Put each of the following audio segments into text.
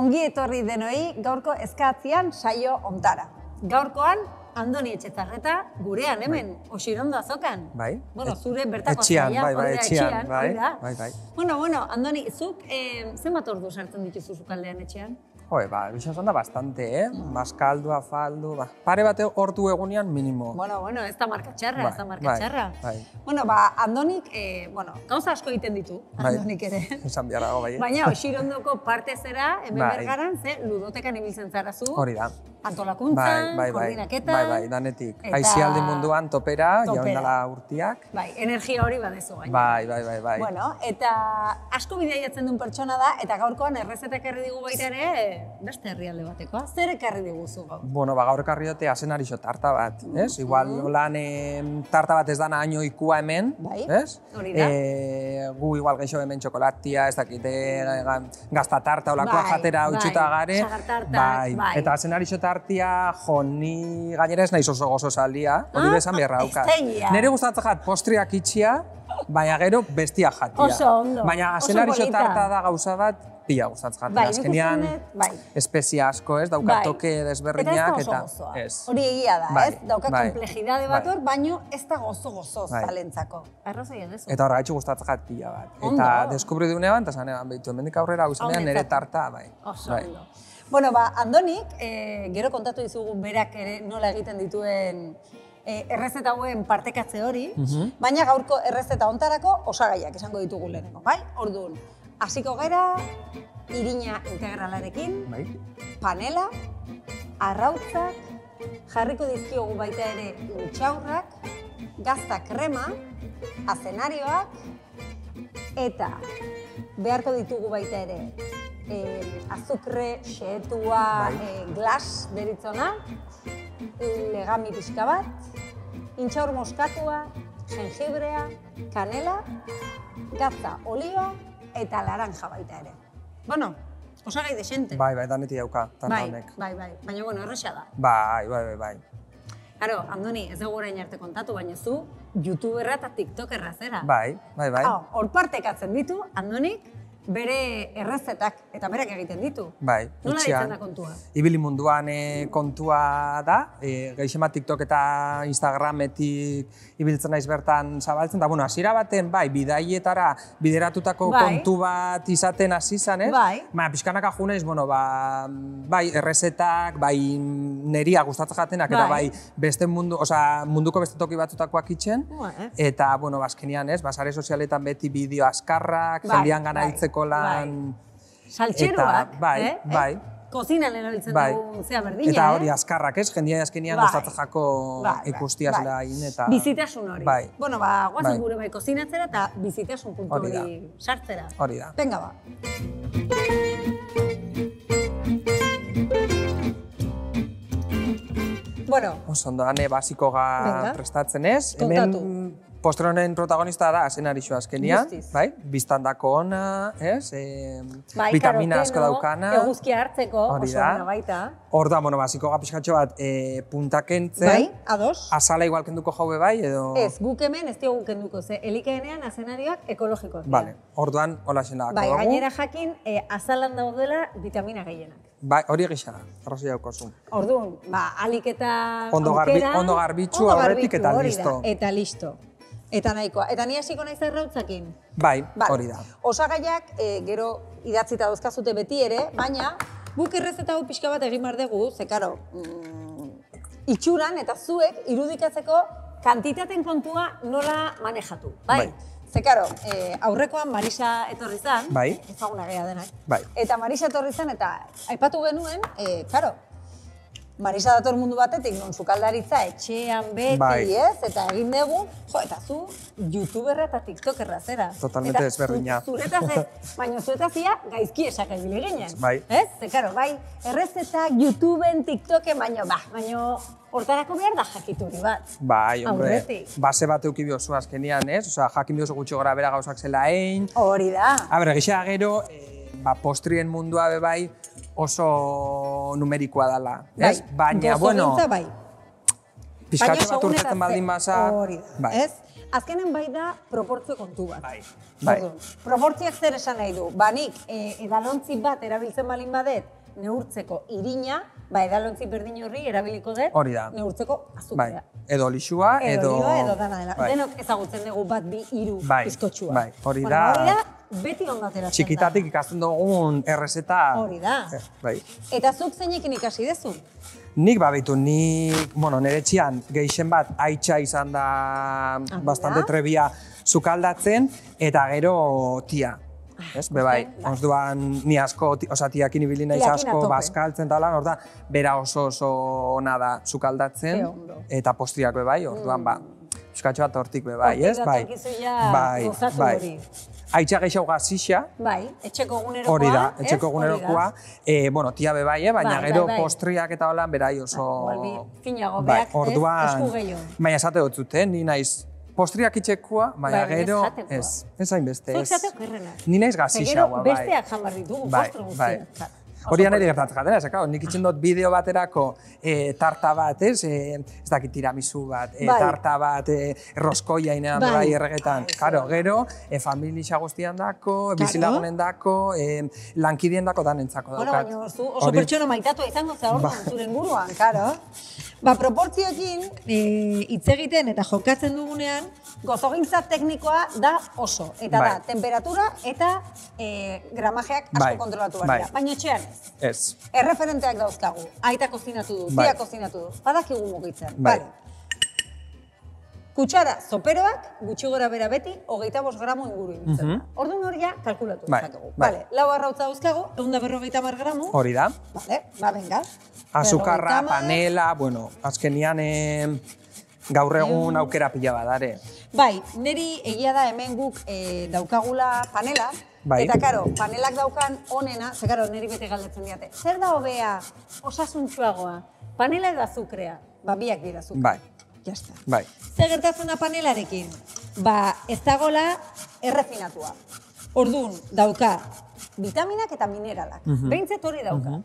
ongi etorri denoi gaurko eskatzian saio ontara. Gaurkoan, Andoni Etxezarreta gurean hemen, Oxirondo azokan. Bai. Bueno, zure bertako etxean, zaila, etxean, bai. Bueno, Andoni, zuk zenbat ordu sartzen dituzu sukaldean etxean? Joe, bixas onda bastante, Maskaldu, afaldu, pare bat ordu egunean minimo. Bueno, ez da marka txarra, ez da marka txarra. Bai. Bueno, Andonik, gauza asko egiten ditu, Andonik ere. Esan biharrago, bai. Baina Oxirondoko parte zera, hemen bergaran, ze ludotekan ibiltzen zara zu. Hori da. Antolakuntza, koordinaketa. Bai, danetik. Aizialdi munduan topera, jauen dela urtiak. Bai, energia hori badezu gaina. Bai. Bueno, eta asko bidaiatzen duen pertsona da, eta gaurkoan errezetak ekarri digu baita ere, beste herrialde batekoa. Zer ekarri diguzu gaur? Bueno, gaur ekarri dute azenarixo tarta bat, ez? Igual, holan tarta bat ez dana haino ikua hemen, ez? Hori da. Gu igual geixo hemen txokolatia, ez dakite gazta tarta, olakoa jatera utxuta gare. Bai, eta azenarixo tartia, ni gainera ez naiz oso gozo salia, hori bezan beharra daukat. Nire gustatzen jat postriak itxia, baina gero bestia jatia. Oso ondo. Baina azenarixo tarta da gauza bat, pila gustatzen jaten. Azkenean, espezia asko, ez? Dauka toke desberdinak, eta ez. Hori egia da, ez? Dauka komplejidade bat hor, baino ez da gozo-gozo zalentzako. Arrazoia dezu. Eta horregaitxu gustatzen jat pila bat. Eta deskubri dunean, eta zanean, behitu, hemendik aurrera guzenean nire tarta, bai. Oso ondo. Bueno, Andonik, gero kontatu dizugun berak ere nola egiten dituen errezeta hauen partekatze hori, baina gaurko errezeta hontarako osagaiak esango ditugu lehenengo, bai? Orduan, hasiko gara irina integralarekin, panela, arrautzak, jarriko dizkiogu baita ere intxaurrak, gazta krema, azenarioak, eta beharko ditugu baita ere azukre, xehetua, glas deritzona, legami pixka bat, intxaur moskatua, jengibrea, kanela, gazta oliba eta laranja baita ere. Bueno, osagai desente. Bai, daneti dauka, tanta honek. Bai, baina erresa da. Bai. Karo, Andoni, ez dugu orain arte kontatu, baina zu youtuberra eta tiktokerra zera. Bai. Hor partekatzen ditu, Andonik, bere errezetak eta berak egiten ditu. Bai, nola ditzen da kontua? Ibili munduan kontua da, gehixemat TikTok eta Instagrametik ibiltzen naiz bertan zabaltzen, eta hasiera baten, bidaietara bideratutako kontu bat izaten hasi izan, ez? Baina, pixkanaka jo naiz, errezetak, neria gustatzen jatenak, eta beste munduko beste toki batzutakoak itxen, eta, azkenian, ez, sare sozialetan beti bideo azkarrak, jendean gana hiltzeko lan... Saltxeroak, bai. Kozinan erabiltzen dugu zea berdina, eta hori azkarrak, ez? Jendia azkenean gustatzen jako ikustia zela egin, eta... Bizitasun hori. Bueno, guazen gure kozinatzera eta bizitasun puntu hori sartzera. Hori da. Venga, ba. Bueno. Oso ondo, hane basiko prestatzen ez. Kontatu. Postre honen protagonista da azenarixo azkenian, biztandako ona, vitamina asko daukana. Eguzkia hartzeko, oso ona baita. Hor da, basiko pixkatxo bat puntakentzen. Bai, ados. Azala igual kenduko jaue bai, edo... Ez, guk hemen ez diogu kenduko, ze elikaenean azenarioak ekologikoak dira. Bale, orduan hola xenagako dugu. Gainera jakin, azalan daudela vitamina gehienak. Bai, hori egisa da, arrazoi daukozu. Orduan, alik eta aukera... Ondo garbitzu, aurretik eta listo. Eta listo. Eta nahikoa. Eta ni hasiko naiz errautzakin? Bai, hori da. Osagaiak gero idatzita dauzkazute beti ere, baina guk errezeta hau pixka bat egin behar dugu, ze karo, itxuran eta zuek irudikatzeko kantitaten kontua nola manejatu. Bai. Ze karo, aurrekoan Marisa etorri zan, ezaguna geha denak. Eta Marisa etorri zan eta aipatu genuen, karo, Marisa dator mundu batetik, non sukaldaritza etxean beti, ez? Eta egin dugu, eta zu youtuberra eta tiktokerra zera. Totalmente desberdina. Baina zuetazia gaizki esak egile ginen. Bai. Ez? Ze, karo, errezetak, YouTubeen, TikToken, baina hortarako behar da jakituri bat. Bai, hombre, base bat euki biozu azkenian, ez? Osa, jakin biozu gutxi gora bera gauzak zela egin. Hori da. Gisa gero, postrien mundua bebai, oso numerikoa dela, ez? Baina, bueno... Pizkatxo bat urtetzen baldin basa... Hori da, ez? Azkenen bai da proportzio kontu bat. Proportzioak zer esan nahi du? Nik edalontzi bat erabiltzen balin badet, neurtzeko irina, edalontzi berdin horri erabiliko dut, neurtzeko azukrea. Edo lixua, edo dana dela. Denok ezagutzen dugu bat, bi, hiru bizkotxua. Hori da. Beti ondatera zen da. Txikitatik ikasten dugun errezeta. Hori da. Eta zuk zeinekin ikasi dezu? Nik nire etxean gehixen bat aitza izan da bastante trebia sukaldatzen, eta gero tia. Bebai, orduan ni asko, tiakin ibili naiz asko bazkaltzen eta lan, orduan bera oso ona da sukaldatzen, eta postriak bebai, orduan euskatxo bat hortik bebai, ez? Bai. Aitza gehiago gazixa. Bai, etxeko egunerokoa. Hori da, etxeko egunerokoa. Tia bebai, baina gero postriak eta holan berai oso... Finago, beak, esku gehiago. Baina esate dut zuten, ni naiz postriak itxekua, baina gero ez hainbeste. Zuek zateo kerrena. Ni naiz gazixa, bai. Besteak jan barri dugu, postro guztiak. Hori anari gertatzen jaten, nik itxen dut bideo baterako tarta bat, ez dakit tiramisu bat, tarta bat, roskoia inean bai erregetan. Karo, gero, familia guztian dako, bizilagunen dako, lankidien dako danentzako daukat. Baina oso pertsona maitatua izango za orduan, zuren guruan, karo. Proportzioekin hitz egiten eta jokatzen dugunean, gozogintza teknikoa da oso. Eta da, temperatura eta gramajeak asko kontrolatu behar dira. Baina etxean ez. Erreferenteak dauzkagu. Aita kozinatu du, tia kozinatu du. Badakigu mugitzen. Kutsara zoperoak, gutxi gora bera beti, 25 gramo inguru ibiltzen. Orduan hori ja, kalkulatu dezakegu. Lau arrautza dauzkagu, 150 gramo. Hori da. Venga. Azukarra, panela, azkenian gaur egun aukera pila badare. Bai, niri egia da hemen guk daukagula panela, eta karo, panelak daukan onena, ze karo, niri bete galdetzen diate, zer da hobea osasuntsuagoa, panela edo azukrea? Biak dira azukrea. Bai. Jasta. Bai. Zer gertatzen da panelarekin? Ez dagoela errefinatua. Orduan, dauka vitaminak eta mineralak. Behintzet hori dauka.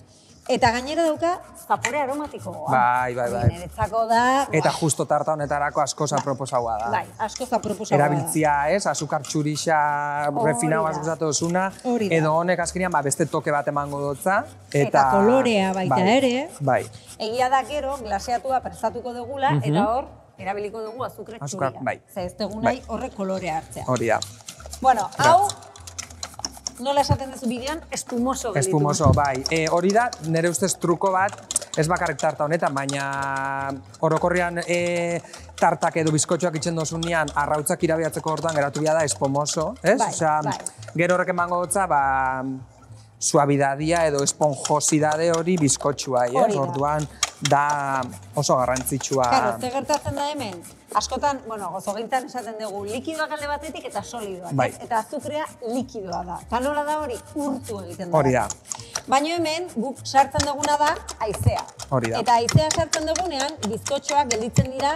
Eta gainera dauka zapore aromatikoa. Bai. Niretzako da... Eta justo tarta honetarako askoza proposaua da. Bai, askoza proposaua da. Erabiltzia, ez? Azukar txurixa refinau askuzatu duzuna. Edo honek azkenean beste toke bat emango dutza. Eta kolorea baita ere. Bai. Egia da gero, glaseatua prestatuko dugula, eta hor, erabiliko dugu azukre txuria. Ze ez dugu nahi horrek kolorea hartzea. Hori da. Bueno, hau... Nola esaten duzu bidean, espumoso gelitu. Espumoso, bai. Hori da, nire ustez truko bat, ez bakarrik tarta honetan, baina orokorrean tartak edo bizkotxoak itxen dozunean arrautzak irabiatzeko orduan geratu bia da espumoso, ez? Bai. Gero horrek emango dutza, suabidadia edo esponjosidade hori bizkotxua, ez? Orduan da oso garrantzitsua. Karo, ze gertatzen da hemen? Askotan, gozogintzan esaten dugu likidoak alde batetik eta solidoak, eta azukrea likidoa da. Eta nola da hori urtu egiten da. Hori da. Baina hemen guk sartzen duguna da haizea. Hori da. Eta haizea sartzen dugunean, bizkotxoak gelditzen dira,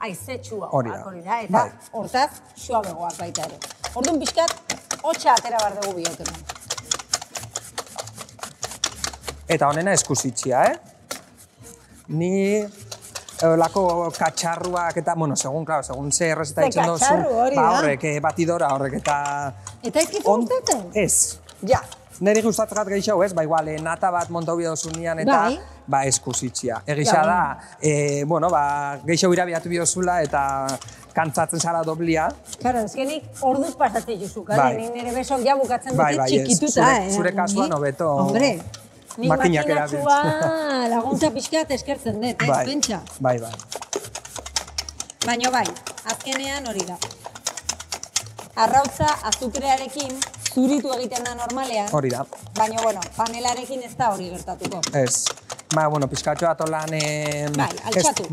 haize txua. Hori da. Eta hortaz, suabegoak baita ere. Orduan pixkat, hotxa atera behar dugu bihotena. Eta honena eskusitxia, Ni... Lako katxarruak eta, segun ze errezeta itxen dozu, horrek, batidora horrek eta... Eta ezkitzen gustatzen? Ez. Ja. Neri gustatzen gehiago ez, igual, nata bat monta hobia dozunean eta eskusitxia. Egisa da, gehiago irabiatu biozula eta kantzatzen zara doblia. Karo, ezkenik orduz pasatzen juzu, nire besok ja bukatzen dute txikituta, Zure kasuan hobeto... Hombre. Nik makinatxua laguntza pixkat eskertzen dut, pentsa. Bai. Baina azkenean hori da. Arrautza azukrearekin zuritu egiten da normalean. Hori da. Baina, panelarekin ez da hori gertatuko. Ez. Pixkatxo bat olan... Altxatu.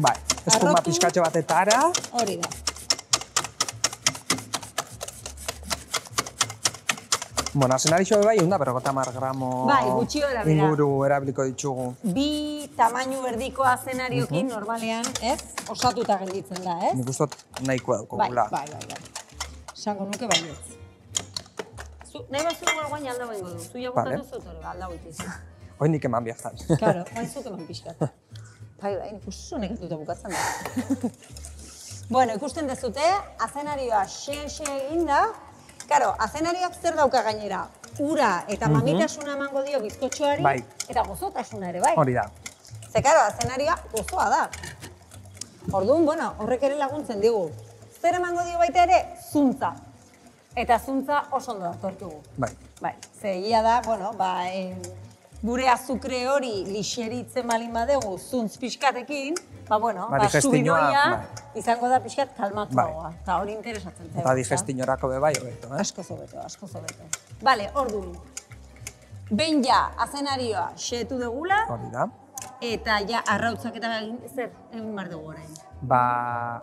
Espuma pixkatxo batetara. Hori da. Azenarixo bai, 150 gramo inguru erabiliko ditugu. Bi tamainu berdiko azenariokin normalean, ez? Osatuta gelditzen da, ez? Nik ustot nahikoa daukogula. Bai. Sango nuke baietz. Nahi bat zuen guain alda bengo du. Zuia gustatu zutore, alda goitizu. Hoi nik eman biazan. Karo, zuk eman pixkat. Bai, nik usu nekatuta bukatzen da. Bueno, ikusten dezute, azenarioa xe egin da. Karo, azenarioak zer dauka gainera? ura eta mamitasuna emango dio bizkotxoari, eta gozotasuna ere, bai. Hori da. Ze, karo, azenarioa gozoa da. Orduan, bueno, horrek ere laguntzen digu. Zer emango dio baita ere, zuntza. Eta zuntza oso ondo datortugu. Bai. Bai, ze egia da, bueno, gure azukre hori lixeritzen balin badegu zuntz pixkatekin, bueno, subiroia izango da pixkat kalmatuagoa. Eta hori interesatzen zen. Eta digestinorako be bai hobeto, eh? Asko zobeto, asko zobeto. Bale, orduan. Behin ja, azenarioa xehetu degula. Hori da. Eta ja, arrautzak eta zer egin behar dugu orain.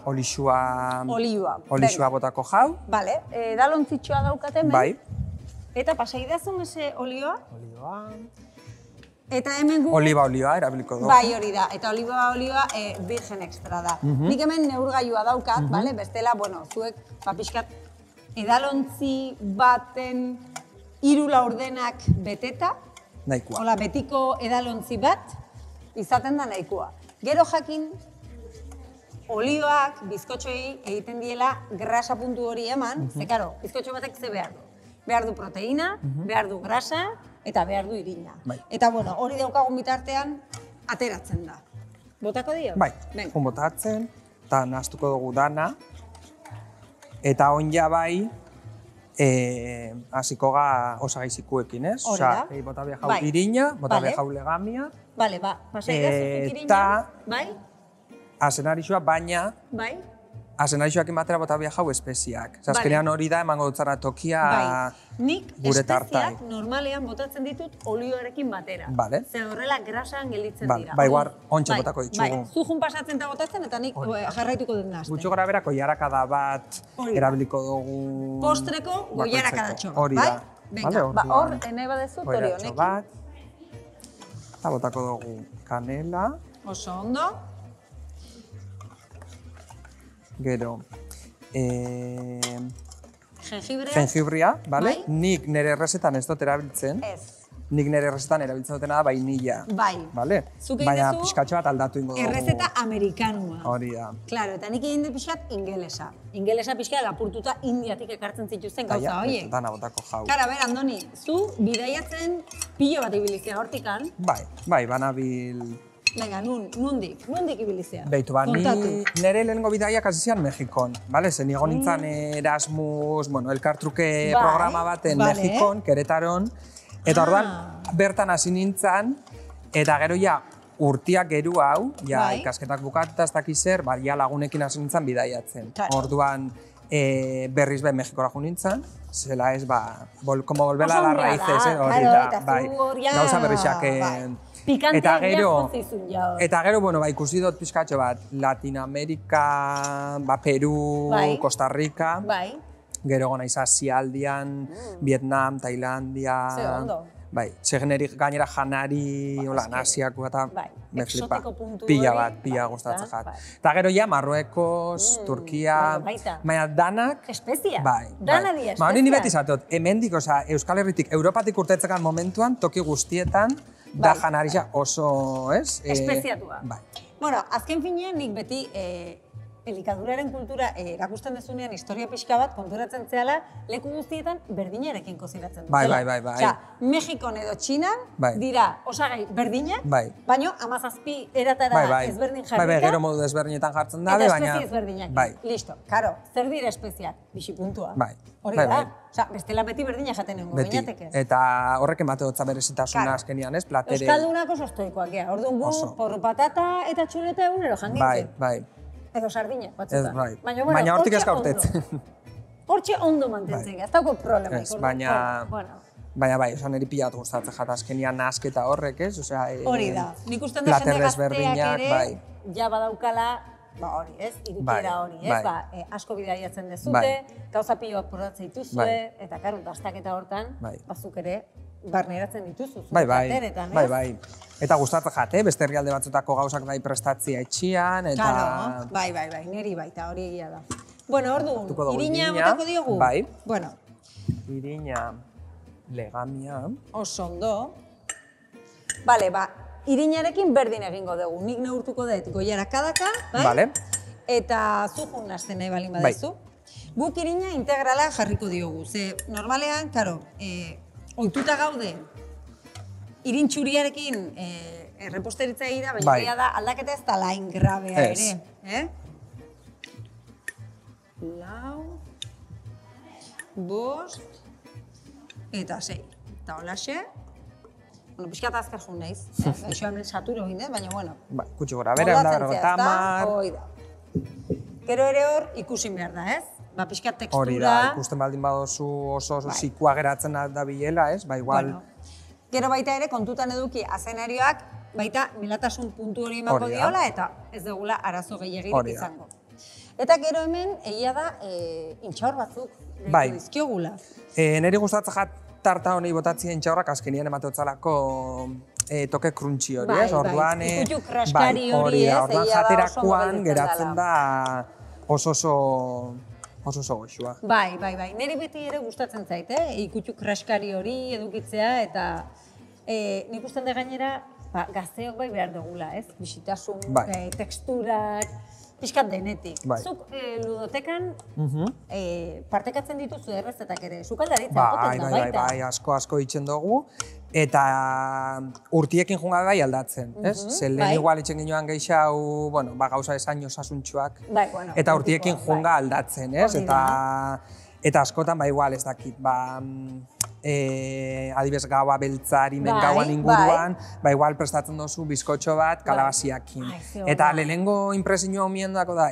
Olixua botako jau. Bale, edalontzitxoa daukaten, bai. Eta pasaidazun eze olioa. Eta hemen gu... Olioa erabiliko dugu. Bai, hori da. Eta olioa virgen extra da. Nik hemen neurgailua daukat, bestela, bueno, zuek, pixkat, edalontzi baten 3 laurdenak beteta. Nahikoa. Hola, betiko edalontzi bat, izaten da nahikoa. Gero jakin, olioak bizkotxoei egiten diela grasa puntu hori eman, ze karo, bizkotxo batek ze behar du. Behar du proteína, behar du grasa, eta behar du irina. Eta, bueno, hori daukagun bitartean, ateratzen da. Botako dio? Bai, botatzen, eta nahaztuko dugu dana. Eta onja bai, hasiko ga osagaizikuekin, ez? Hori da. Bota behar jau irina, bota behar jau legamia. Bale, pasaida zuzuk irina. Bai? Azenarixua, baina... Bai? Azenarixoak ematera bota behar jau espeziak. Azkenean hori da emango dutzara tokia gure tartai. Nik espeziak normalean botatzen ditut olioarekin batera. Bale. Zer horrela grasaan gelditzen dira. Bai, guar, ontxe botako ditugu. Bai, zujun pasatzen eta botatzen eta nik jarraituko dut nazten. Gutxo gara bera, goiarakada bat erabiliko dugu... Postreko goiarakadatxo. Hori da. Venga, hor, nahi badezu, tori honekin. Eta botako dugu kanela. Oso ondo. Gero, jengibrea, bale? Nik nire errezetan ez dut erabiltzen. Nik nire errezetan erabiltzen dutena da vainilla. Bai. Bale? Baina pixkatxo bat aldatu ingo dugu. Errezeta amerikanua. Hori da. Claro, eta nik egin dut pixkat ingelesa. Ingelesa pixkat lapurtuta indiatik ekartzen zituzten gauza horiek. Dana botako jau. Kara, ber, Andoni, zu bidaiatzen pilo bat ibilizia hortikan. Bai, banabil... Venga, nundik ibilizea. Beitu, nire lehenengo bidaiak hasi zian Mexikon, bale? Zen nigo nintzen Erasmus, bueno, elkartruke programa baten Mexikon, Keretaron, eta orduan bertan hasi nintzen, eta gero ja urtiak geru hau, ja ikasketak bukatuta ez dakiz zer, ja lagunekin hasi nintzen bidaiatzen. Orduan berriz behin Mexikora jo nintzen, zela ez, como volvela a las raíces, hori da, bai, gauza berrixak... Eta gero, bueno, ikusi dut pixkatxo bat, Latinoamerika, Peru, Costa Rica, gero gona Asialdian, Vietnam, Tailandia, txegenerik gainera janari, Asiako eta me flipa, pila gustatzen jat. Eta gero ja, Marruekos, Turkia, baina danak... Espezia, dana di espezia. Hori ni beti zatot, hemendik, Euskal Herritik, Europatik urtetzekan momentuan, toki guztietan, da janarisa oso, ez? Espeziatua. Bueno, azken finean nik beti elikaduraren kultura erakusten dezunean historia pixka bat konturatzen zehala leku guztietan berdinarekin kozinatzen dut. Bai. Osea, Mexikon edo Txinan dira osagai berdinak, baina 17 eratara ezberdin jarrita. Bai, gero modu ezberdinetan jartzen da, baina... Eta espezie ezberdinak. Listo, karo, zer dira espeziak? Bixipuntua. Hori da. Osea, bestela beti berdina jaten egongo, bainateke. Eta horrek emate dutza berezitasuna azkenian, ez? Euskaldunak oso estoikoak, orduan gu, porro patata eta txuleta egunero jangintzen. Bai. Edo sardina, batzutan. Baina hortik ez gaurtetzen. Hortxe ondo mantentzen, ez dauko problema. Baina bai, niri pila bat gustatzen jat azkenian nasketa horrek, ez? Hori da. Nik usten da jende gazteak ere, ja badaukala, hori, ez? Irikiera hori, ez? Asko bidaiatzen dezute, gauza piloak probatzen dituzue, eta karo, dastaketa hortan, bazuk ere, barneratzen dituzu. Bai. Eta gustatzen jate, beste herrialde batzutako gauzak bai prestatzia etxian, eta... Claro, bai, niri baita, hori egia da. Bueno, orduan, irina botako diogu? Bai. Bueno. Irina, legamia... Oso ondo. Bale, irinarekin berdin egingo dugu. Nik neurtuko dut goiarakadaka, bai? Bale. Eta zujun nazten nahi balin badezu. Guk irina integrala jarriko diogu. Ze, normalean, karo, ohituta gaude, irintxuriarekin erreposteritza egira, baina egia da aldaketa ez da lain grabea ere. Lau, bost, eta 6. Eta holaxe, pixka eta azkar jun nahiz, gaixo hemen saturo egin, baina bueno. Kutsu gora bera, ondar. Gero ere hor ikusin behar da, ez? Pixka tekstura. Hori da, ikusten baldin badozu oso zikua geratzen da bilela, ez? Igual. Gero baita ere, kontutan eduki azenarioak, baita milatasun puntu hori emango diola, eta ez dugula arazo gehiagirik izango. Eta gero hemen, egia da, intxaur batzuk dizkiogula. Neri gustatzen jat tarta honi botatzien intxaurrak azkenien emateotzalako toke kruntxi hori, ez? Orduan, ikutu kraskari hori, ez? Orduan jaterakoan geratzen da oso goxua. Bai. Neri beti ere gustatzen zait, ikutu kraskari hori edukitzea, eta nik usten da gainera, gazteok bai behar dugula, ez? Bisitasun, teksturak, pixkat denetik. Zuk ludotekan partekatzen dituzu errezetak ere, sukaldaritza egoten da baita. Bai, asko itzen dugu, eta urtiekin junga bai aldatzen, ez? Lehen igual itzen ginoan gehiago, gauza esain osasuntxuak, eta urtiekin junga aldatzen, ez? Eta askotan igual ez dakit, adibes gaua beltzari, men gauan inguruan, igual prestatzen duzu bizkotxo bat kalabaziakin. Eta lehenengo impresinua omiendako da,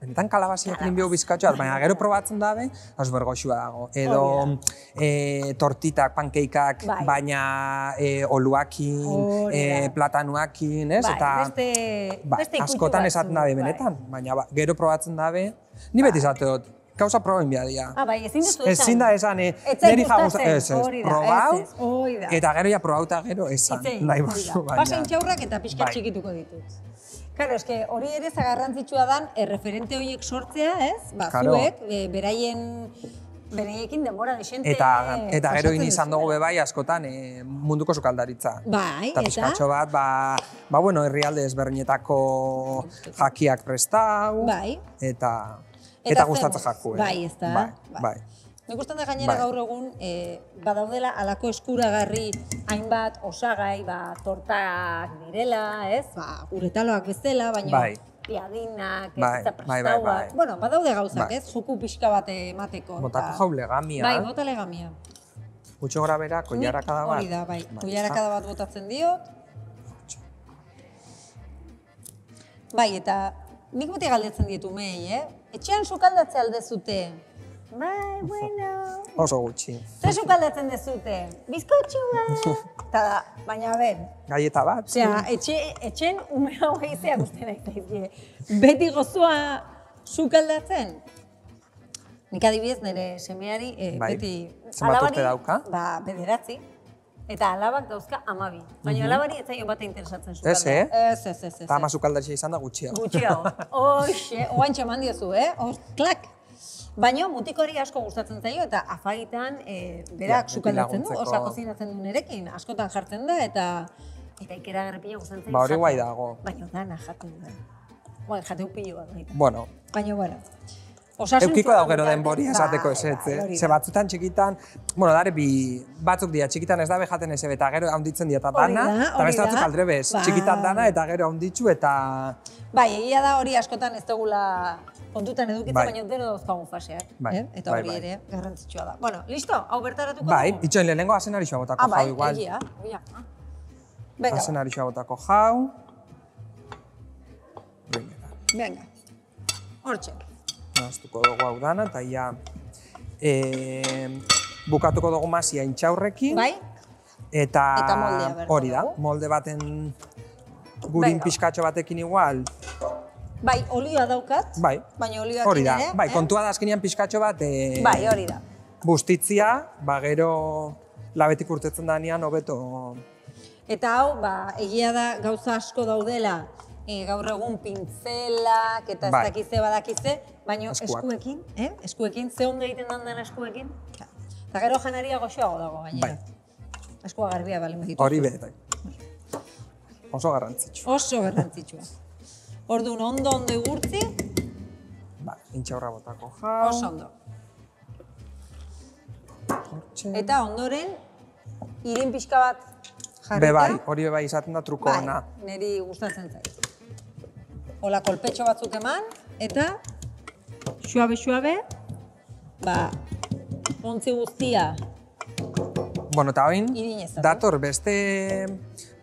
benetan kalabaziakin bio bizkotxoat, baina gero probatzen dabe, bergoxua dago. Edo tortitak, pankeikak, baina oluakin, platanuakin, ez? Eta askotan esaten dabe benetan, baina gero probatzen dabe, ni beti esate dut, Kauza proben behar dira. Bai, ezin duzu esan. Ezin da esan, niri jagustatzen, probau, eta gero ja probauta gero esan. Pasa intxaurrak eta pixka txikituko ditut. Karo, eske hori ere zagarrantzitsua dan, referente horiek sortzea, ez? Zuek, beraiekin denbora desente eta gero izan dugu bebai askotan munduko sukaldaritza. Bai, eta? Eta pixkatxo bat, herrialde ezberdinetako jakiak prestau, eta gustatzen jaku. Bai, ez da. Bai. Nik ustean da gainera gaur egun, badaudela alako eskuragarri hainbat osagai, tortak direla, ez? Uretaloak bezala, baina piadinak, prestauak. Bueno, badaude gauzak, ez? Juku pixka bat emateko. Botako jau legamia. Bai, bota legamia. Gutxo gora bera, koiarakada bat. Hori da, bai. Koiarakada bat botatzen diot. Bai, eta nik beti galdetzen dietu mei, etxean sukaldatze aldezute. Bai, bueno. Oso gutxi. Zer sukaldatzen dezute? Bizkotxua. Eta da, baina ben. Galleta bat. Osea, etxen ume hau gehizeak uste nahi zaizkie. Beti gozoa sukaldatzen. Nik adibidez nire semeari beti... Zenbat urte dauka? Bederatzi. Eta alabak dauzka 12. Baina alabari ez zaio bate interesatzen sukaldea. Ez. Eta ama sukaldatzea izan da gutxiago. Gutxiago. Oixe, oaintxe eman diozu, klak. Baina mutikori asko gustatzen zaio eta afagitan berak sukaldatzen du, osa kozinatzen du nerekin, askotan jartzen da eta ikeragarri gustatzen zaio. Hori guai dago. Baina dana jaten da. Jateu pilo bat. Bueno. Baina, Eukiko dago gero denbori esateko esetze. Ze batzutan txikitan, dare batzuk dira, txikitan ez dabe jaten eze, eta gero haunditzen dira dana, eta beste batzuk aldrebez, txikitan dana eta gero haunditzu eta... Bai, egia da hori askotan ez dugula kontutan edukitzen, baina dero dauzkagun faseak. Eta hori ere garrantzitsua da. Bueno, listo? Hau bertaratuko dugu? Bai, itxoin lehenengo azenarixoa botako jau igual. Egia. Azenarixoa botako jau. Venga. Hortxe. Naztuko dugu hau dana, eta ia bukatuko dugu mazia intxaurrekin. Bai. Eta moldea bertu. Hori da, molde baten gurin pixkatxo batekin igual. Bai, olioa daukat. Bai. Baina olioakin ere. Hori da, bai, kontua da azkenean pixkatxo bat. Bai, hori da. Bustitzia, gero labetik urtetzen danean hobeto. Eta hau, egia da gauza asko daudela. Gaur egun pintzelak eta ez dakize badakize, baina eskuekin, ze ondo egiten den eskuekin. Eta gero janaria goxoago dago gainera. Eskua garbia balen behitu. Hori behetai. Oso garrantzitsua. Oso garrantzitsua. Orduan ondo igurtzi. Intxaurra botako jau. Oso ondo. Eta ondoren, irin pixka bat jarrita. Bebai, hori bebai izaten da truko ona. Bai, niri gustatzen zait. Hola kolpetxo batzuk eman, eta suabe, ontzi guztia. Bueno, eta hoin, dator beste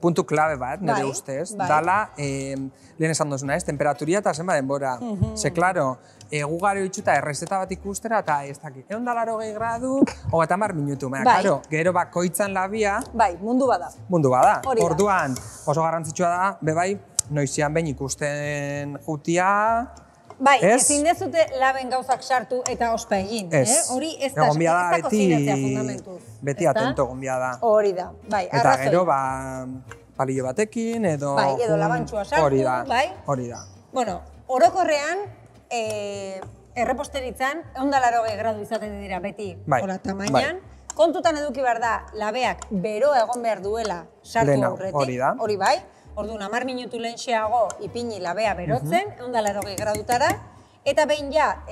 puntu klabe bat, nire ustez, dala, lehen esan duzuna, temperaturia eta zenba denbora. Ze, klaro, gu garo itxuta errezeta bat ikustera, eta ez dakit, 180 gradu, 30 minutu. Claro, gero bakoitzan labia... Bai, mundu bada. Mundu bada. Orduan, oso garrantzitsua da, bebai, noizian behin ikusten jutia... Bai, ezin dezute laben gauzak sartu eta ospa egin. Hori ez da kozinatzea fundamentuz. Beti atento egon bia da. Hori da, bai, arrazoi. Eta gero, palillo batekin, edo... Bai, edo labantxua sartu, bai. Hori da. Bueno, orokorrean, erreposteritzan, 180 gradu izaten dira beti, hola, tamainan. Kontutan eduki behar da, labeak beroa egon behar duela sartu aurretik. Hori da. Hori bai. Orduan, 10 minutu lehenxeago ipini labea berotzen, 180 gradutara, eta behin ja,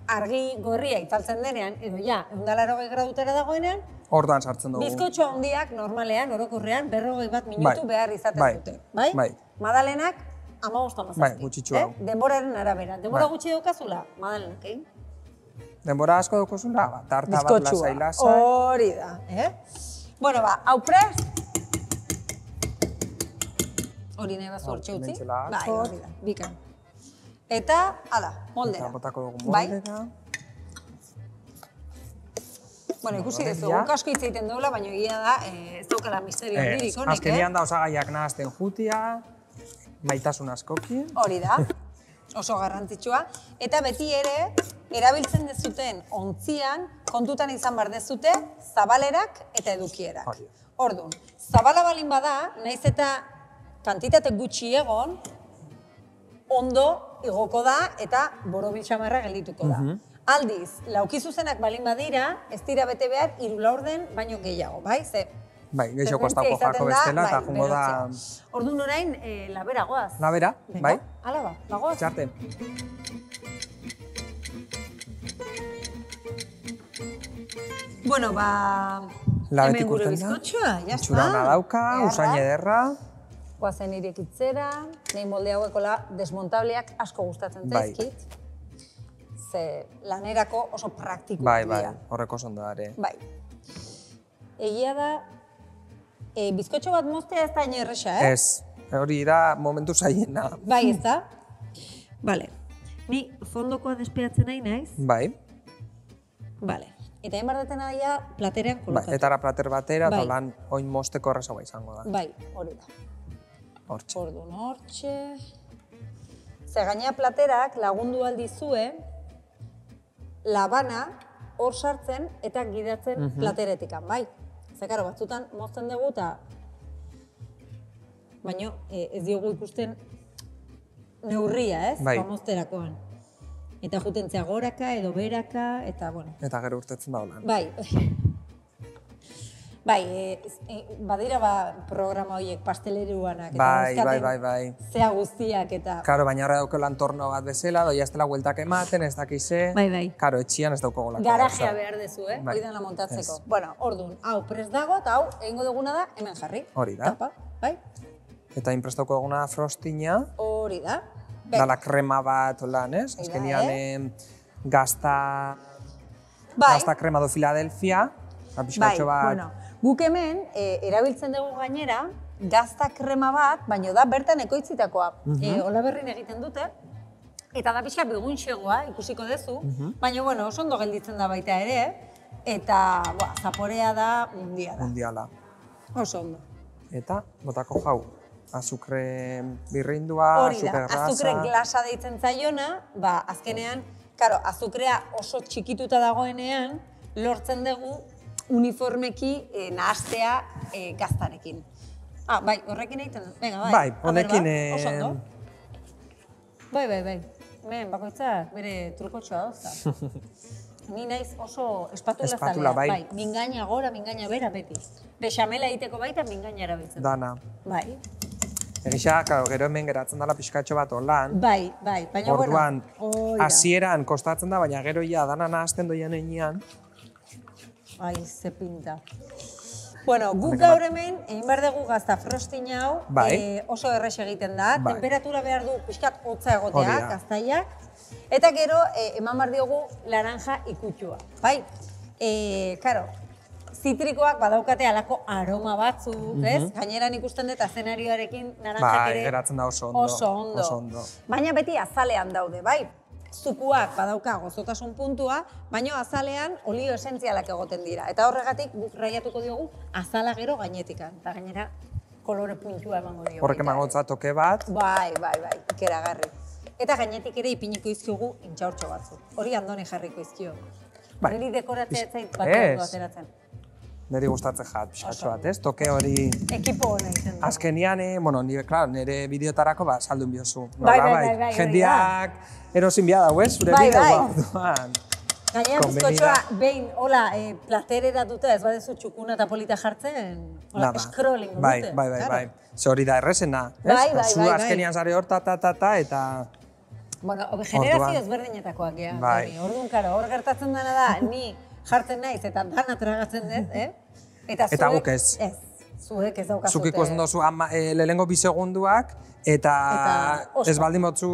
argi gorria itzaltzen denean, edo ja, 180 gradutara dagoenean, orduan sartzen dugu. Bizkotxo handiak normalean, orokorrean, 41 minutu behar izaten dute. Bai? Madalenak, 15-17. Bai, gutxitxua. Denboraren arabera. Denbora gutxi daukazula? Madalenak, Denbora asko daukazula? Tarta bat lasai-lasai. Hori da. Bueno, hau prest. Hori nahi bat zuhortxe utzi. Bai, hori da, bikan. Eta, hala, moldera. Eta botako dugu moldera. Bueno, ikusi dezu, guk asko hitz egiten dugula, baina egia da, ez daukala misterio handirik honek, Azkenean da osagaiak nahazten jutia, maitasun askokin. Hori da, oso garrantzitsua. Eta beti ere, erabiltzen dezuten ontzian, kontutan izan behar dezute, zabalerak eta edukierak. Orduan, zabala balin bada, nahiz eta kantitate gutxi egon, ondo igoko da eta borobil xamarra geldituko da. Aldiz, lauki zuzenak balin badira, ez dira bete behar 3 laurden baino gehiago, bai? Bai, gehiago kostako jako bestela eta jungo da... Orduan orain, labera goaz. Labera, bai? Hala ba, bagoaz. Txarte. Bueno, hemen gure bizkotxoa, jazta. Itxura hona dauka, usain ederra. Guazen irekitzera, nahi molde hauekola desmontableak asko gustatzen zaizkit. Ze lanerako oso praktiko dira. Bai, horreko zondo dare. Bai. Egia da, bizkotxo bat moztea ez da inerresa, Ez, hori da momentu zaiena. Bai, ez da? Bale. Ni fondokoa despeatzen nahi naiz. Bai. Bale. Eta egin bardaten daia platerean kolokatu. Etara plater batera, eta lan oin mozteko errezagoa izango da. Bai, hori da. Hortxe. Orduan, hortxe. Ze gainea platerak lagundu aldizue, labana hor sartzen eta gidatzen plateretikan, bai. Ze, karo, batzutan mozten dugu eta baina ez diogu ikusten neurria, ez? Bai. Mozterakoan. Eta jutentzea goraka edo beraka, eta, bueno. Eta gero urtetzen da holan. Bai. Bai, badira programa horiek pasteleruanak. Bai. Zea guztiak eta... Karo, baina horre dauko lantorno bat bezala, doia ez dela hueltak ematen, ez dakize. Bai. Karo, etxian ez dauko golako. Garajea behar dezu, hori dena montatzeko. Bueno, orduan, hau prest dago, eta hau egingo duguna da hemen jarri. Hori da. Tapa, bai. Eta inprestauko duguna frostina. Hori da. Dala krema bat, holan, ez? Azkenian gazta krema do Philadelphia. Bai, bueno. Guk hemen, erabiltzen dugu gainera, gazta krema bat, baina da bertan ekoitzitakoa. Ola berrin egiten dute, eta da pixka begunxegoa, ikusiko duzu, baina, bueno, oso ondo gelditzen da baita ere, eta, zaporea da mundiala. Mundiala. Oso ondo. Eta, botako jau, azukre birrindua, azukre grasa. Azukre glasa deitzen zaiona, azkenean, karo, azukrea oso txikituta dagoenean, lortzen dugu uniformeki nahastea gaztarekin. Bai, horrekin egiten dut. Venga, bai. Bai, honekin... Oso ondo. Bai. Hemen, bakoitzak bere trukotxoa dozta. Ni naiz oso espatula zalea. Bai, mingaina gora, mingaina bera beti. Bexamela egiteko baita mingaina erabiltzen. Dana. Bai. Egisa, gero hemen geratzen dela pixkatxo bat holan. Bai, baina orduan, hasieran kostatzen da, baina gero ja dana nahazten doian enean. Ai, ze pinta. Bueno, guk gaur hemen, egin behar dugu gazta frosting hau, oso errex egiten da, temperatura behar du pixkat hotza egotea, gaztaiak, eta gero, eman behar diogu laranja ikutsua, bai? Karo, zitrikoak badaukate alako aroma batzu, ez? Gaineran ikusten dut azenarioarekin naranjak ere geratzen da oso ondo. Baina beti azalean daude, bai? Zukuak badauka gozotasun puntua, baina azalean olio esentzialak egoten dira. Eta horregatik guk raiatuko diogu azala gero gainetikan. Eta gainera kolore puntua emango diogu. Horrek emango toke bat. Bai, ikeragarri. Eta gainetik ere ipiniko izkiogu intxaurtxo batzu. Hori andoni jarriko izkio. Neri dekoratzea zait bat ondo ateratzen. Neri gustatzen pixkatxo bat, ez? Toke hori... Ekipo hona izan da. Azkenian, nire bideotarako saldun biozu. Bai. Jendiak erosin bia dago, ez? Zure bideoa. Gainera bizkotxoa behin, hola, platerera dute, ez badezu txukuna eta polita jartzen, hola, scrolling dute. Bai. Ze hori da errezena, ez? Zu azkenian zare hor, eta... Bueno, generazio ezberdinetakoak, orduan, karo, hor gertatzen dena da, ni jartzen naiz eta dana tragatzen dut, Eta guk ez. Ez, zuek ez daukazute. Zuk ikusten dozu lehenengo 2 segunduak, eta ez baldin botzu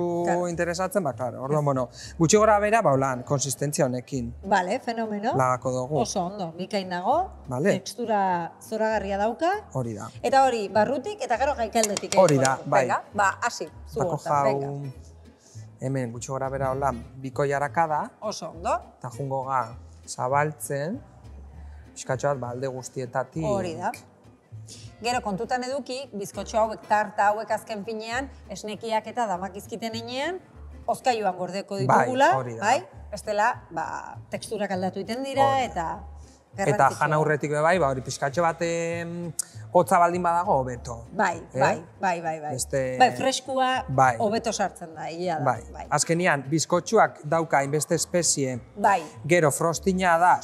interesatzen, klaro. Orduan, bueno, gutxi gora bera, lan, konsistentzia honekin. Bale, fenomeno. Lagako dugu. Oso ondo, bikain dago, tekstura zoragarria dauka. Hori da. Eta hori, barrutik eta gero gaikaldetik. Hori da, bai. Ba, hasi, zu hortan, venga. Hemen, gutxi gora bera, bikoi harakada. Oso ondo. Eta jungo ga, zabaltzen, pixkatxo bat alde guztietatik. Hori da. Gero kontutan eduki, bizkotxo hauek, tarta hauek azken finean, esnekiak eta damak izkiten enean, ozkailuan gordeko ditugula, bai? Bestela, teksturak aldatu iten dira, eta garrantzitsua. Eta jan aurretik bai, hori pixkatxo bat hotza baldin badago, hobeto. Bai. Bai, freskua hobeto sartzen da, egia da. Bai. Azkenian, bizkotxuak dauka inbeste espezie, gero frostina da,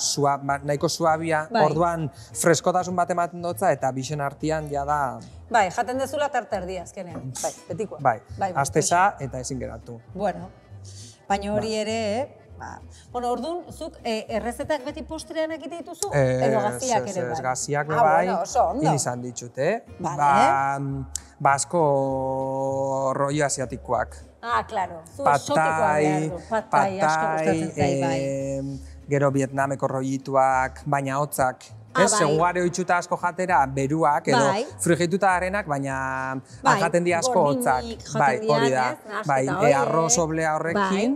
nahiko suabia, orduan freskotasun bat ematen dutza, eta bixen artian ja da... Bai, jaten dezula tarta erdia azkenean, betikoa. Bai, azteza eta ezin geratu. Bueno, baina hori ere, Bueno, orduan, zuk errezetak beti postrean egite dituzu, edo gaziak ere bai? Ez, gaziak bai, hil izan ditut, Basko rollo asiatikoak. Claro, zu sotikoa behar du, patai asko gustatzen zai, bai. Gero Vietnameko rollituak, baina hotzak. Segugare oitxuta asko jatera beruak edo frigituta arenak, baina jaten di asko hotzak. Hori da. Arroz oblea horrekin,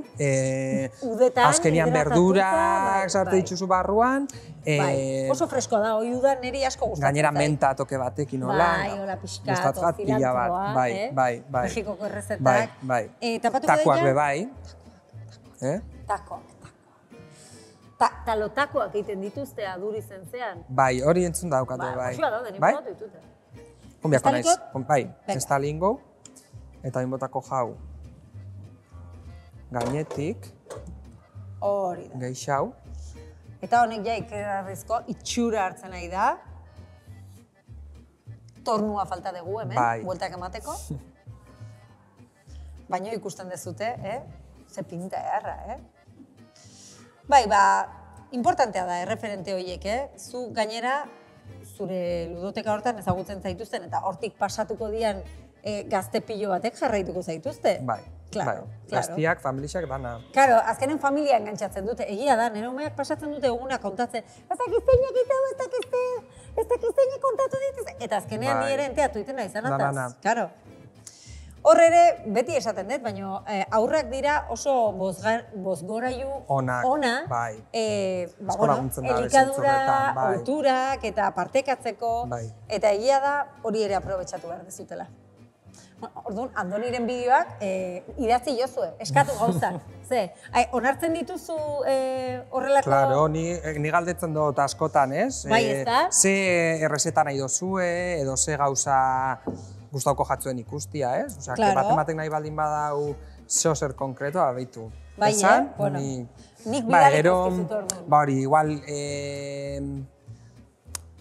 azkenian berdurak sarte dituzu barruan. Oso freskoa da, hori udan niri asko gustatzen. Gainera menta toke batekin, hola. Hola pixkat, zilantroa, bai. Mexikoko errezetak. Takoak be bai. Takoak. Talotakoak egiten dituzte aduri zentzean. Bai, hori entzun daukatu, bai. Osua daude, nik batu ditute. Kumbiako naiz, bai, zestalingo, eta inbotako jau gainetik, geixau. Eta honek ja ikerarrizko itxura hartzen nahi da. Tornua falta dugu hemen, bueltak emateko. Baina ikusten dezute, ze pinta erra, Bai, importantea da, erreferente horiek, Zu gainera, zure ludoteka hortan ezagutzen zaituzten, eta hortik pasatuko dian gazte pilo batek jarraituko zaituzte. Bai, gaztiak, familiak, dana. Claro, azkenen familia engantzatzen dute, egia da, nire umeak pasatzen dute eguna kontatzen, ez dakizteinak itau, ez dakizteinak kontatu dituz, eta azkenean nire enteatu itena izan ataz. Claro. Hor ere, beti esaten dut, baina aurrak dira oso bozgorailu ona, elikadura, ohiturak eta partekatzeko, eta egia da hori ere aprobetxatu behar dezutela. Orduan, Andoniren bideoak idatzi jozue, eskatu gauzak. Onartzen dituzu horrelako... Claro, ni galdetzen dut askotan, ez? Bai, ez da? Ze errezeta nahi dozue, edo ze gauza gustauko jatzuen ikustia, ez? Osea, batek nahi baldin badau zer konkretoa, behitu. Bai, bueno, nik bidalik ezkizut orduan. Hori, igual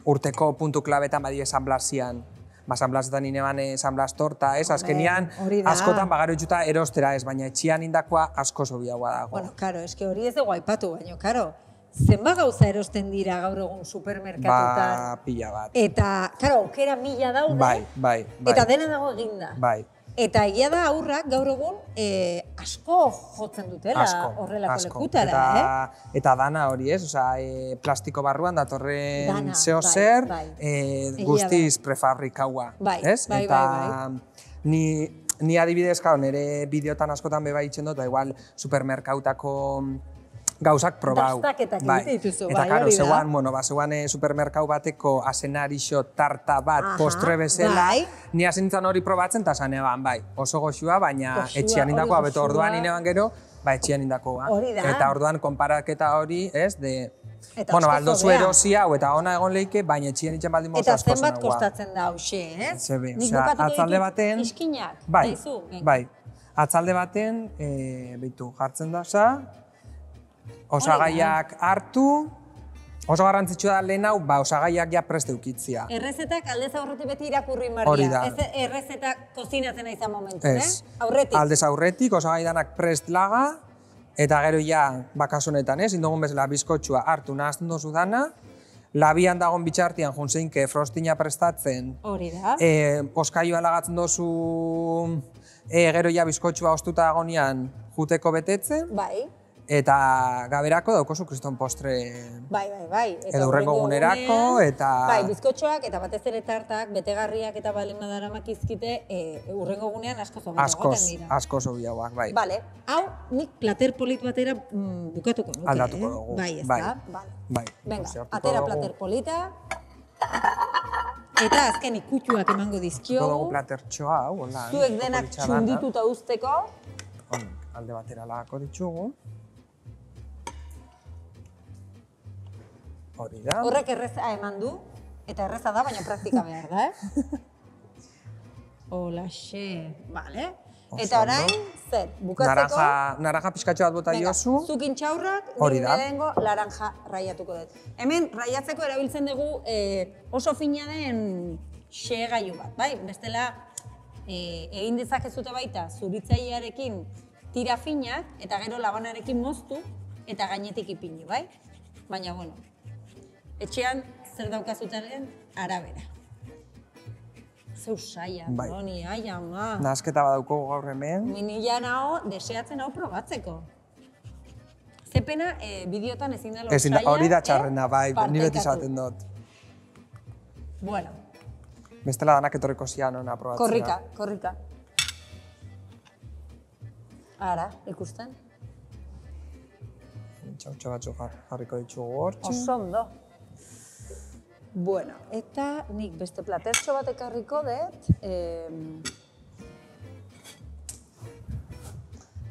urteko puntu klabetan badi esanblasian, esanblasetan ineban esanblas torta, ez? Azkenian, askotan bagaro itxuta erostera ez, baina etxian indakoa asko sobiagoa dago. Bueno, karo, eske hori ez dugu aipatu, baina, karo, zenba gauza erosten dira gaur egun supermerkatutan. Ba, pila bat. Eta, karo, aukera mila daude. Bai. Eta dena dago eginda. Bai. Eta egia da aurrak gaur egun asko jotzen dutela horrelako lekutara, Eta dana hori ez, plastiko barruan datorren zeo zer, guztiz prefabrikaua, ez? Eta ni adibidez, nire bideotan askotan beba itxen dut, igual supermerkautako gauzak probau. Dastaketak egite dituzu, eta karo, zeuan supermerkau bateko azenarixo tarta bat postre bezala, ni hasi nintzen hori probatzen, eta zanean, bai, oso goxua, baina etxian indakoa, beto orduan inean gero, etxian indakoa. Eta orduan konparaketa hori, ez, bueno, aldozu erosi hau eta ona egon leike, baina etxian itxen baldin moz asko zenagoa. Eta zenbat kostatzen da hauxe, ez? Zebe, atzalde baten... Iskinak, daizu? Bai, atzalde baten, behitu, jartzen da, osagaiak hartu, oso garrantzitsua da lehen hau, osagaiak ja preste ukitzia. Errezetak aldez aurretik beti irakurri marria. Hori da. Ez errezetak kozinatzen aizan momentu, aurretik. Aldez aurretik, osagai danak prest laga, eta gero ja, bakasunetan ez, indogun bezala bizkotxua hartu nahazten dozu dana, labian dagoen bitxartian junzeinke frostina prestatzen. Hori da. Oskaioa lagatzen dozu, gero ja bizkotxua ostuta dagonean juteko betetzen. Bai. Eta gaberako daukozu kriston postre... Bai. Edo hurrengo gunerako, eta... Bai, bizkotxoak eta batez ere tartak, betegarriak eta balen badaramak izkite, hurrengo gunean asko zobiagoak goten dira. Asko zobiagoak, bai. Bale, hau nik plater polit batera bukatuko nuke, aldatuko dugu. Bai, ez da? Bai. Venga, atera plater polita. Eta azken ikutxuak emango dizkio. Dugu plater txoa, hau, hola. Zuek denak txundituta usteko. Alde batera lagako ditugu. Hori da. Horrek erreza eman du, eta erreza da, baina praktika behar da, Holaxe, bale. Eta orain, zer, bukatzeko... Naranja pixkatxo bat bota diozu. Zukin txaurrak, nire lehenengo laranja raiatuko dut. Hemen, raiatzeko erabiltzen dugu oso fina den xegailu bat, bai? Bestela, egin dezakezute baita zuritzailearekin tira finak, eta gero labanarekin moztu, eta gainetik ipini, bai? Baina, bueno, etxean zer daukazutaren arabera. Zeu saia, Doni, ai ama. Nahasketa badauko gaur hemen. Minila naho, deseatzen hau probatzeko. Zepena, bideotan ezin da lor saia. Hori da txarrena, bai, ni beti izaten dut. Bueno. Bestela danak etorriko zian hona probatzea. Korrika. Ara, ikusten? Txautxo batzuk jarriko ditugu hortxe. Oso ondo. Bueno, eta nik beste platertxo bat ekarriko dut.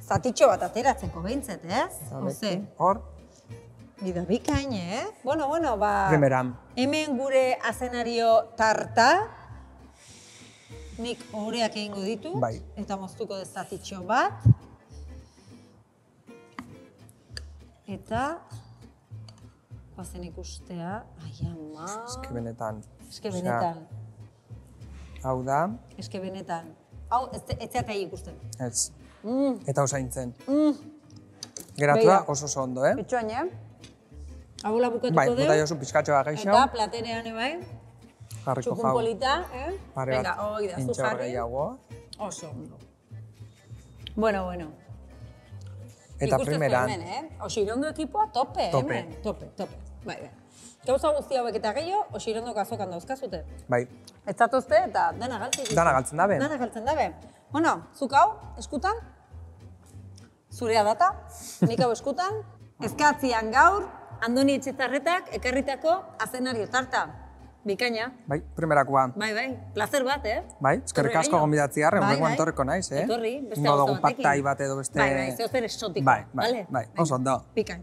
Zatitxo bat ateratzeko behintzet, ez? Jose. Hor. Bida bikain, Bueno, ba... Primeran. Hemen gure azenario tarta. Nik oreak egingo ditu. Bai. Eta moztuko dut zatitxo bat. Eta... Bazen ikustea, ai ama... Eske benetan. Hau da... Eske benetan. Hau, ez zeatai ikusten. Ez. Eta hau zaintzen. Geratu da oso ondo, Bitxoan, Hau bukatuko dut. Bai, bota jozu pizkatxoa geixo. Eta platerean, bai. Jarriko jau. Txukun polita, Venga, hoi da, zu jarri. Oso ondo. Bueno. Eta primeran. Oxirondo ekipoa tope, hemen. Tope. Bai. Gauza guzti hauek eta gehiago, Oxirondoko azokan dauzkazute. Bai. Ez zatozte eta dena galtzen. Dana galtzen dabe. Bueno, zuk hau, eskutan. Zurea data, nik hau eskutan. Ezkatzian gaur, Andoni Etxezarretak ekarritako azenario tarta. Bikaina. Bai, primerakoa. Bai, placer bat, Bai, eskerrik asko gonbidatzi garren, horrengoan torriko naiz, Etorri, beste gauza batekin. Paktai bat edo beste... Bai, zehozer esotiko. Bai, oso ondo. Bikain.